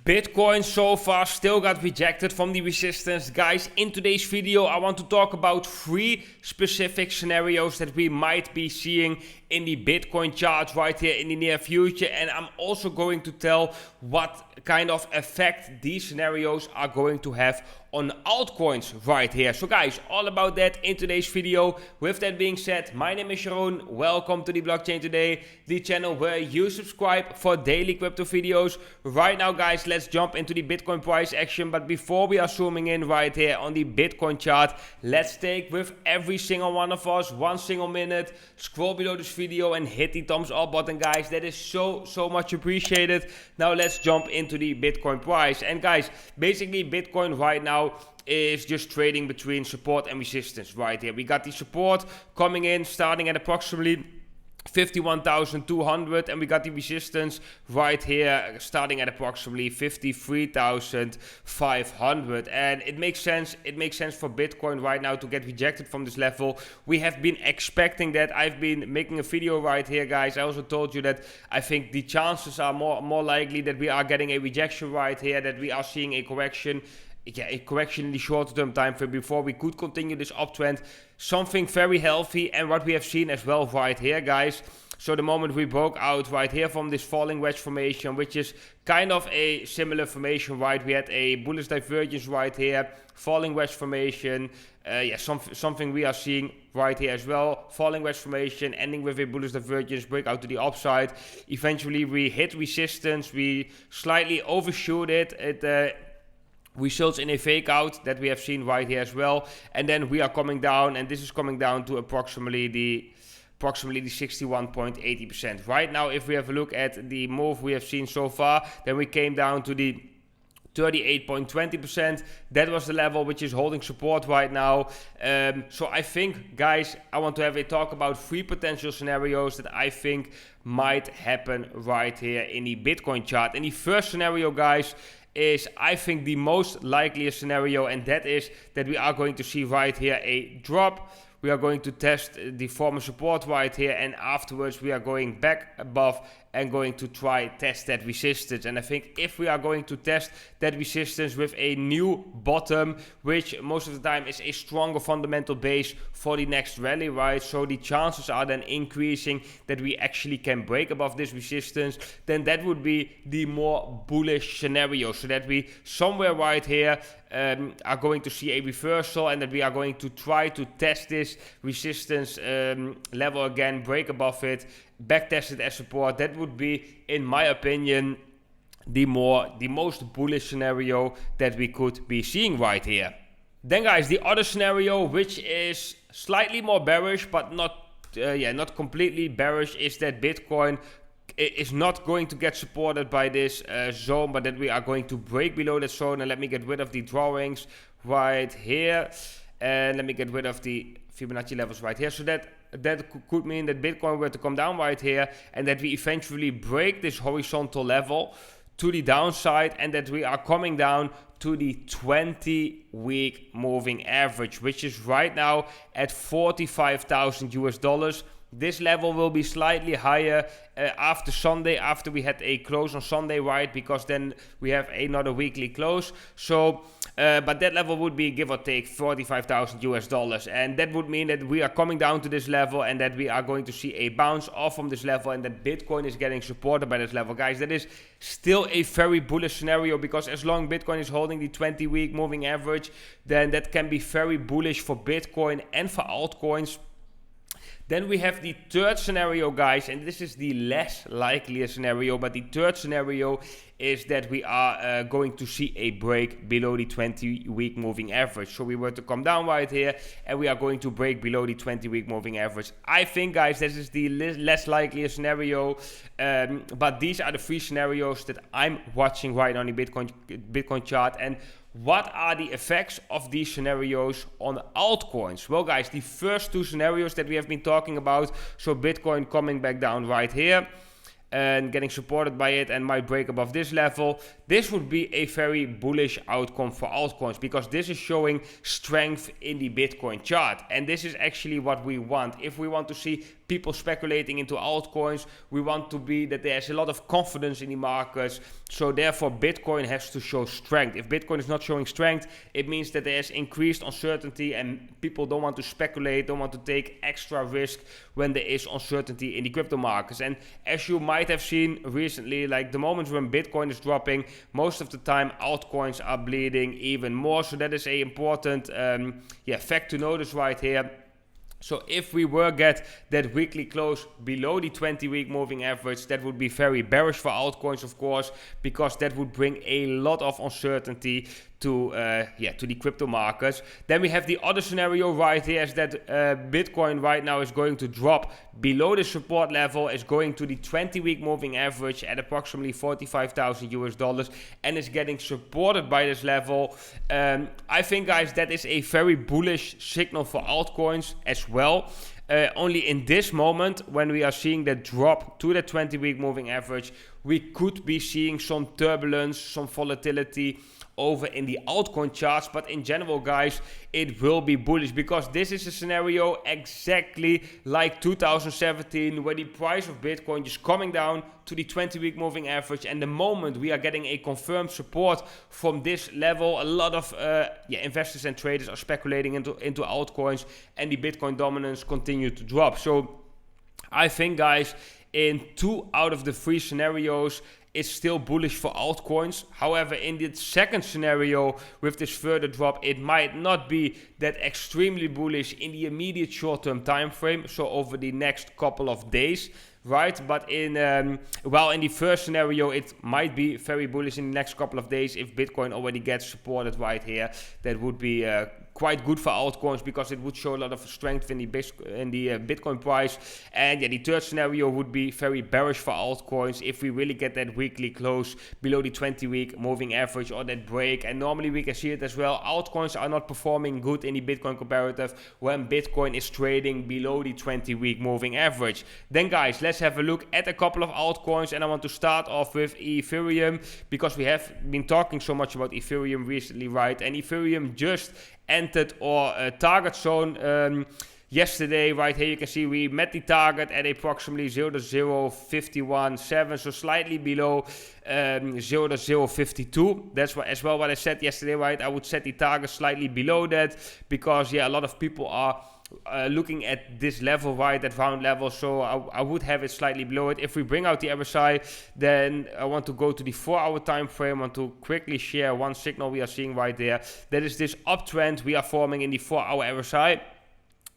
Bitcoin so far still got rejected from the resistance. Guys, in today's video I want to talk about 3 specific scenarios that we might be seeing in the Bitcoin charts right here in the near future, and I'm also going to tell what kind of effect these scenarios are going to have on altcoins right here. So guys, all about that in today's video. With that being said, my name is Sharon. Welcome to the Blockchain Today, the channel where you subscribe for daily crypto videos. Right now guys, let's jump into the Bitcoin price action. But before we are zooming in right here on the Bitcoin chart, let's take with every single one of us 1 single minute, scroll below this video and hit the thumbs up button, guys. That is so much appreciated. Now let's jump into the Bitcoin price. And guys, basically Bitcoin right now is just trading between support and resistance right here. We got the support coming in starting at approximately 51,200, and we got the resistance right here starting at approximately 53,500. And it makes sense for Bitcoin right now to get rejected from this level. We have been expecting that. I've been making a video right here, guys. I also told you that I think the chances are more likely that we are getting a rejection right here, that we are seeing a correction. A correction in the short term time frame before we could continue this uptrend. Something very healthy, and what we have seen as well right here, guys. So the moment we broke out right here from this falling wedge formation, which is kind of a similar formation, right? We had a bullish divergence right here, falling wedge formation. Something we are seeing right here as well. Falling wedge formation, ending with a bullish divergence, break out to the upside. Eventually we hit resistance. We slightly overshoot it. It results in a fake out that we have seen right here as well, and then we are coming down, and this is coming down to approximately the 61.80%. Right now, if we have a look at the move we have seen so far, then we came down to the 38.20%. That was the level which is holding support right now. So I think, guys, I want to have a talk about 3 potential scenarios that I think might happen right here in the Bitcoin chart. And the first scenario, guys, is I think the most likeliest scenario, and that is that we are going to see right here a drop. We are going to test the former support right here, and afterwards we are going back above and going to try test that resistance. And I think if we are going to test that resistance with a new bottom, which most of the time is a stronger fundamental base for the next rally, right? So the chances are then increasing that we actually can break above this resistance. Then that would be the more bullish scenario, so that we somewhere right here are going to see a reversal, and that we are going to try to test this resistance level again, break above it, back test it as support. That would be, in my opinion, the most bullish scenario that we could be seeing right here. Then guys, the other scenario, which is slightly more bearish but not completely bearish, is that Bitcoin is not going to get supported by this zone, but that we are going to break below that zone. And let me get rid of the drawings right here, and let me get rid of the Fibonacci levels right here. So that could mean that Bitcoin were to come down right here, and that we eventually break this horizontal level to the downside, and that we are coming down to the 20-week moving average, which is right now at 45,000 US dollars. This level will be slightly higher after Sunday, after we had a close on Sunday, right? Because then we have another weekly close. So, but that level would be, give or take, 45,000 US dollars. And that would mean that we are coming down to this level, and that we are going to see a bounce off from this level, and that Bitcoin is getting supported by this level. Guys, that is still a very bullish scenario, because as long as Bitcoin is holding the 20-week moving average, then that can be very bullish for Bitcoin and for altcoins. Then we have the third scenario, guys, and this is the less likely scenario, but the third scenario is that we are going to see a break below the 20-week moving average. So we were to come down right here, and we are going to break below the 20-week moving average. I think, guys, this is the less likely scenario, but these are the 3 scenarios that I'm watching right now on the Bitcoin chart. And what are the effects of these scenarios on altcoins? Well, guys, the first 2 scenarios that we have been talking about, so Bitcoin coming back down right here and getting supported by it and might break above this level, this would be a very bullish outcome for altcoins, because this is showing strength in the Bitcoin chart, and this is actually what we want. If we want to see people speculating into altcoins. We want to be that there's a lot of confidence in the markets. So therefore Bitcoin has to show strength. If Bitcoin is not showing strength, it means that there's increased uncertainty and people don't want to speculate, don't want to take extra risk when there is uncertainty in the crypto markets. And as you might have seen recently, like the moments when Bitcoin is dropping, most of the time altcoins are bleeding even more. So that is a important fact to notice right here. So if we were get that weekly close below the 20-week moving average, that would be very bearish for altcoins, of course, because that would bring a lot of uncertainty to the crypto markets. Then we have the other scenario right here, is that Bitcoin right now is going to drop below the support level, is going to the 20-week moving average at approximately $45,000 and is getting supported by this level. I think, guys, that is a very bullish signal for altcoins as well. Only in this moment, when we are seeing that drop to the 20-week moving average, we could be seeing some turbulence, some volatility over in the altcoin charts. But in general, guys, it will be bullish, because this is a scenario exactly like 2017, where the price of Bitcoin is coming down to the 20-week moving average, and the moment we are getting a confirmed support from this level, a lot of investors and traders are speculating into altcoins, and the Bitcoin dominance continue to drop. So I think, guys, in 2 out of the 3 scenarios, it's still bullish for altcoins. However, in the second scenario, with this further drop, it might not be that extremely bullish in the immediate short-term time frame, so over the next couple of days, right? But in in the first scenario, it might be very bullish in the next couple of days if Bitcoin already gets supported right here. That would be quite good for altcoins, because it would show a lot of strength in the Bitcoin price. And the third scenario would be very bearish for altcoins if we really get that weekly close below the 20-week moving average, or that break. And normally we can see it as well. Altcoins are not performing good in the Bitcoin comparative when Bitcoin is trading below the 20-week moving average. Then, guys, let's have a look at a couple of altcoins, and I want to start off with Ethereum, because we have been talking so much about Ethereum recently, right? And Ethereum just entered our target zone yesterday. Right here you can see we met the target at approximately 0.0517, so slightly below 0.052. That's what I said yesterday, right? I would set the target slightly below that, because a lot of people are looking at this level, right, that round level, so I would have it slightly below it. If we bring out the RSI, then I want to go to the 4-hour time frame. I want to quickly share one signal we are seeing right there. That is this uptrend we are forming in the 4-hour RSI.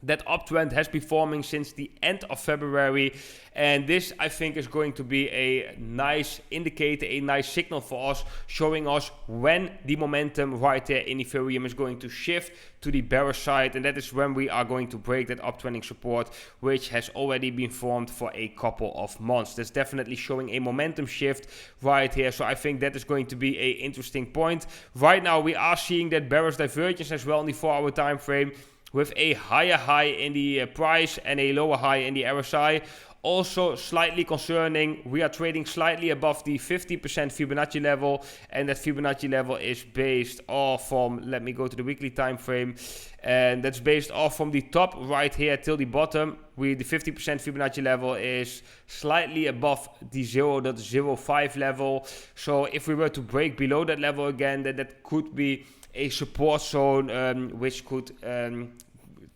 That uptrend has been forming since the end of February, and this, I think, is going to be a nice indicator, a nice signal for us, showing us when the momentum right there in Ethereum is going to shift to the bearish side, and that is when we are going to break that uptrending support, which has already been formed for a couple of months. That's definitely showing a momentum shift right here, so I think that is going to be an interesting point. Right now we are seeing that bearish divergence as well in the 4-hour time frame, with a higher high in the price and a lower high in the RSI. Also slightly concerning, we are trading slightly above the 50% Fibonacci level, and that Fibonacci level is based off from, let me go to the weekly time frame, and that's based off from the top right here till the bottom. The 50% Fibonacci level is slightly above the 0.05 level, so if we were to break below that level again, then that could be a support zone, which could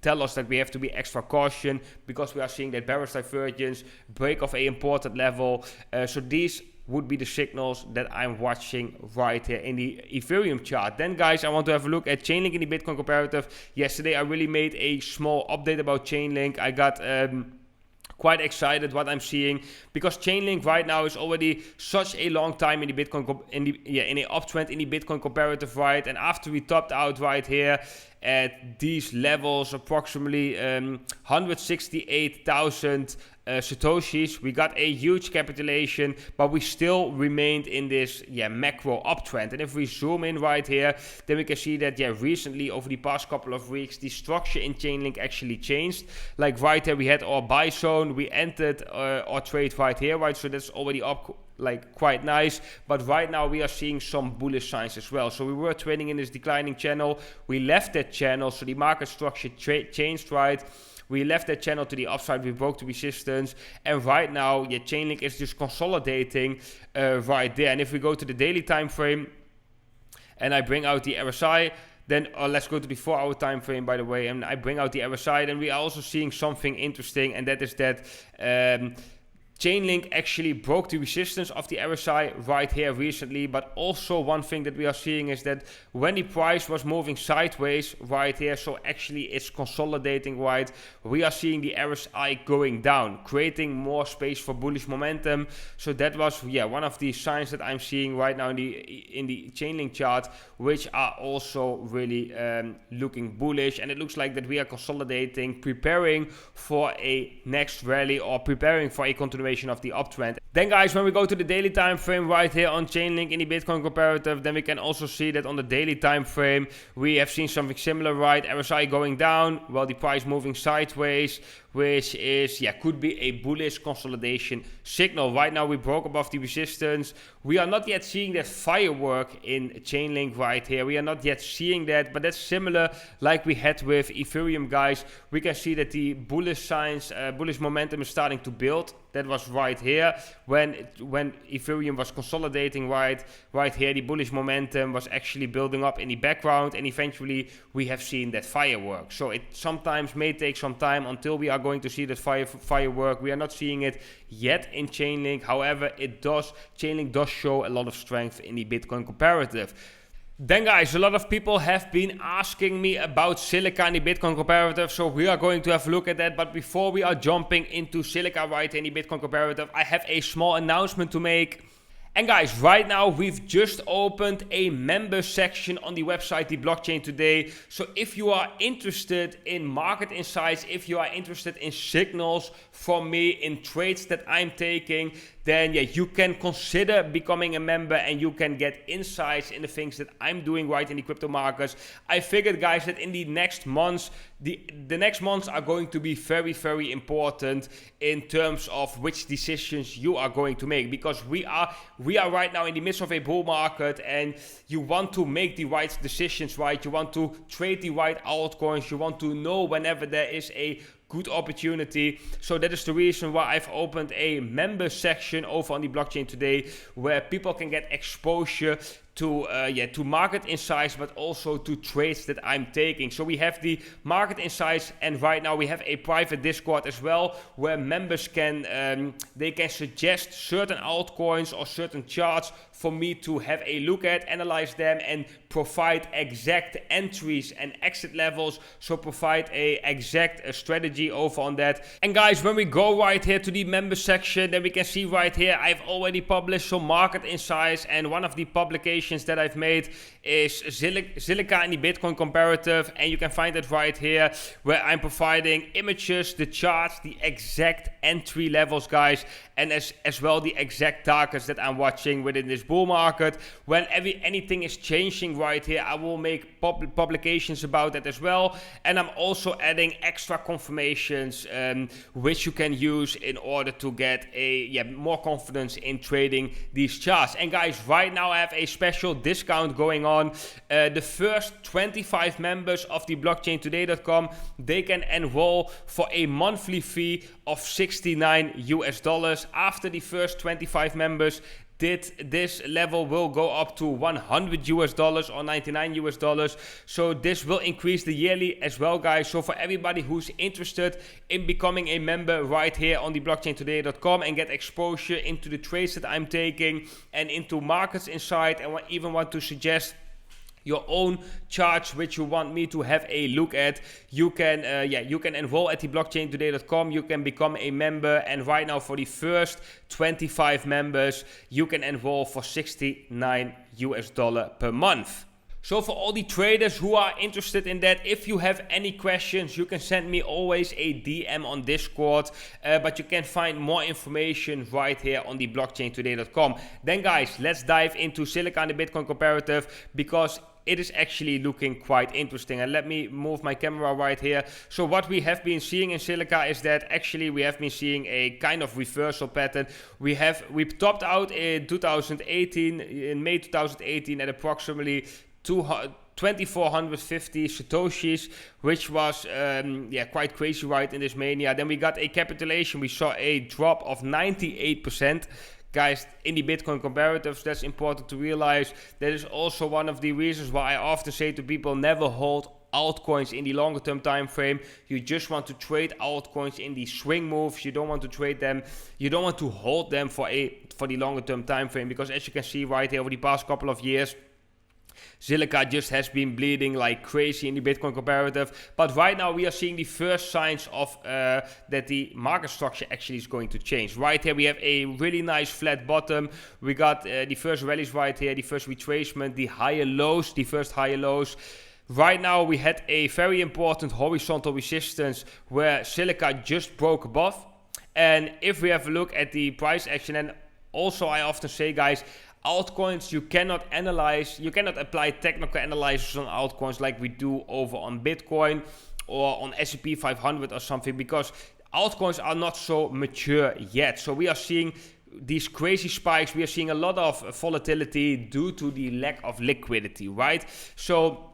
tell us that we have to be extra cautious, because we are seeing that bearish divergence, break of a important level. So these would be the signals that I'm watching right here in the Ethereum chart. Then, guys, I want to have a look at Chainlink in the Bitcoin comparative. Yesterday I really made a small update about Chainlink. I got quite excited what I'm seeing, because Chainlink right now is already such a long time in the Bitcoin in a uptrend in the Bitcoin comparative, right? And after we topped out right here at these levels, approximately 168,000 Satoshis, we got a huge capitulation, but we still remained in this macro uptrend. And if we zoom in right here, then we can see that recently, over the past couple of weeks, the structure in Chainlink actually changed. Like right here, we had our buy zone, we entered our trade right here, right? So that's already up like quite nice, but right now we are seeing some bullish signs as well. So we were trading in this declining channel, we left that channel, so the market structure changed, right? We left that channel to the upside, we broke the resistance, and right now, yeah, Chainlink is just consolidating right there. And if we go to the daily time frame, and I bring out the RSI, then let's go to the 4-hour time frame, by the way, and I bring out the RSI, then we are also seeing something interesting, and that is that Chainlink actually broke the resistance of the RSI right here recently, but also one thing that we are seeing is that when the price was moving sideways right here, so actually it's consolidating, right, we are seeing the RSI going down, creating more space for bullish momentum. So that was, yeah, one of the signs that I'm seeing right now in the Chainlink chart, which are also really looking bullish, and it looks like that we are consolidating, preparing for a next rally or preparing for a continuation of the uptrend. Then guys, when we go to the daily time frame right here on Chainlink in the Bitcoin comparative, then we can also see that on the daily time frame we have seen something similar, right? RSI going down while the price moving sideways, which is, yeah, could be a bullish consolidation signal. Right now we broke above the resistance. We are not yet seeing that firework in Chainlink right here. We are not yet seeing that, but that's similar like we had with Ethereum, guys. We can see that the bullish signs, bullish momentum is starting to build. That was right here when Ethereum was consolidating right here. The bullish momentum was actually building up in the background, and eventually we have seen that firework. So it sometimes may take some time until we are going to see that firework. We are not seeing it yet in Chainlink. However, Chainlink does show a lot of strength in the Bitcoin comparative. Then guys, a lot of people have been asking me about Silica in the Bitcoin comparative, so we are going to have a look at that. But before we are jumping into Silica right in the Bitcoin comparative, I have a small announcement to make. And guys, right now we've just opened a member section on the website, The Blockchain Today. So if you are interested in market insights, if you are interested in signals from me, in trades that I'm taking, then yeah, you can consider becoming a member and you can get insights in the things that I'm doing right in the crypto markets. I figured, guys, that in the next months, the next months are going to be very, very important in terms of which decisions you are going to make, because we are right now in the midst of a bull market, and you want to make the right decisions, right? You want to trade the right altcoins. You want to know whenever there is a good opportunity. So that is the reason why I've opened a member section over on the Blockchain Today, where people can get exposure to market insights, but also to trades that I'm taking. So we have the market insights, and right now we have a private Discord as well, where members can suggest certain altcoins or certain charts for me to have a look at, analyze them, and provide exact entries and exit levels. So provide a exact strategy over on that. And guys, when we go right here to the member section, then we can see right here I've already published some market insights, and one of the publications that I've made is Silica in the Bitcoin comparative, and you can find it right here, where I'm providing images, the charts, the exact entry levels, guys, and as well the exact targets that I'm watching within this bull market. When anything is changing right here, I will make publications about that as well, and I'm also adding extra confirmations which you can use in order to get more confidence in trading these charts. And guys, right now I have a special discount going on. The first 25 members of the blockchaintoday.com, they can enroll for a monthly fee of $69. After the first 25 members, this level will go up to $100 or $99. So this will increase the yearly as well, guys. So for everybody who's interested in becoming a member right here on the blockchaintoday.com and get exposure into the trades that I'm taking and into markets insight, and even want to suggest your own charts which you want me to have a look at, you can enroll at the blockchaintoday.com. You can become a member, and right now for the first 25 members you can enroll for $69 per month. So for all the traders who are interested in that, if you have any questions, you can send me always a DM on Discord, but you can find more information right here on the blockchaintoday.com. Then guys, let's dive into Silica and the Bitcoin comparative, because it is actually looking quite interesting. And let me move my camera right here. So what we have been seeing in Silica is that actually we have been seeing a kind of reversal pattern. We topped out in 2018, in May 2018, at approximately 2,450 satoshis, which was quite crazy, right, in this mania. Then we got a capitulation. We saw a drop of 98%. Guys, in the Bitcoin comparatives, that's important to realize. That is also one of the reasons why I often say to people, never hold altcoins in the longer term time frame. You just want to trade altcoins in the swing moves. You don't want to trade them. You don't want to hold them for the longer term time frame, because as you can see right here over the past couple of years, Silica just has been bleeding like crazy in the Bitcoin comparative. But right now we are seeing the first signs of that the market structure actually is going to change. Right here we have a really nice flat bottom. We got the first rallies right here, the first retracement, the higher lows, the first higher lows. Right now we had a very important horizontal resistance where Silica just broke above. And if we have a look at the price action, and also I often say, guys, altcoins, you cannot apply technical analysis on altcoins like we do over on Bitcoin or on S&P 500 or something, because altcoins are not so mature yet. So we are seeing these crazy spikes. We are seeing a lot of volatility due to the lack of liquidity, right? So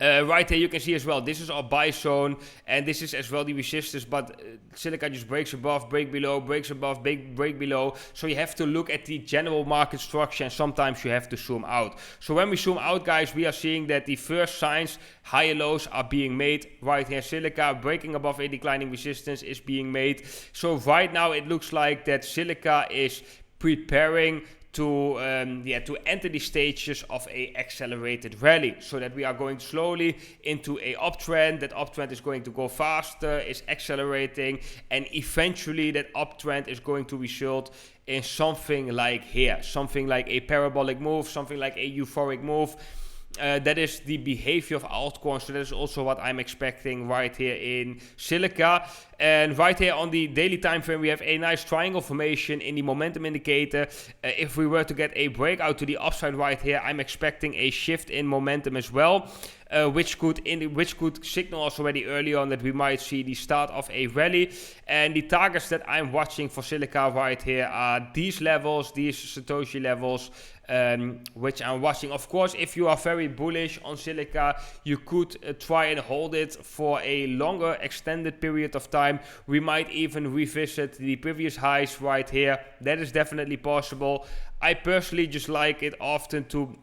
right here you can see as well, this is our buy zone, and this is as well the resistance, but Silica just breaks above, break below, breaks above, break below. So you have to look at the general market structure, and sometimes you have to zoom out. So when we zoom out, guys, we are seeing that the first signs, higher lows are being made. Right here, Silica breaking above a declining resistance is being made. So right now it looks like that Silica is preparing to enter the stages of a accelerated rally, so that we are going slowly into a uptrend. That uptrend is going to go faster, is accelerating, and eventually that uptrend is going to result in something like here, something like a parabolic move, something like a euphoric move. That is the behavior of altcoins, so that is also what I'm expecting right here in Silica. And right here on the daily time frame, we have a nice triangle formation in the momentum indicator. If we were to get a breakout to the upside right here, I'm expecting a shift in momentum as well, which could signal us already early on that we might see the start of a rally. And the targets that I'm watching for Silica right here are these levels, these Satoshi levels, which I'm watching. Of course, if you are very bullish on Silica, you could try and hold it for a longer extended period of time. We might even revisit the previous highs right here. That is definitely possible. I personally just like it often to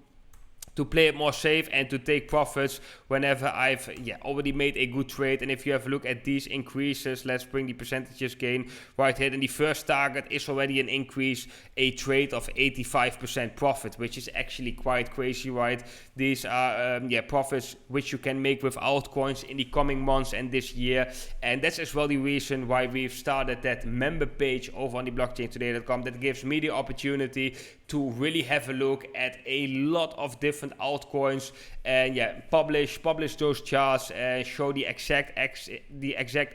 play it more safe and to take profits whenever I've already made a good trade. And if you have a look at these increases, let's bring the percentages gain right here. And the first target is already an increase, a trade of 85% profit, which is actually quite crazy, right? These are profits which you can make with altcoins in the coming months and this year. And that's as well the reason why we've started that member page over on the blockchaintoday.com that gives me the opportunity to really have a look at a lot of different altcoins and publish those charts and show the exact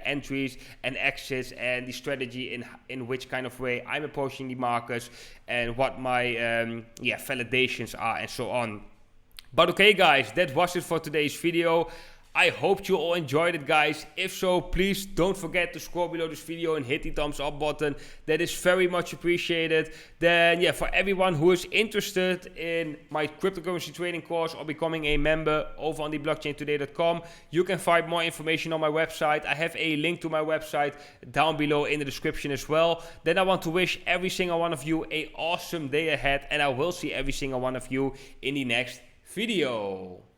entries and exits and the strategy in which kind of way I'm approaching the markets and what my validations are and so on. But okay, guys, that was it for today's video. I hope you all enjoyed it, guys. If so, please don't forget to scroll below this video and hit the thumbs up button. That is very much appreciated. Then for everyone who is interested in my cryptocurrency trading course or becoming a member over on the blockchaintoday.com, you can find more information on my website. I have a link to my website down below in the description as well. Then I want to wish every single one of you an awesome day ahead, and I will see every single one of you in the next video.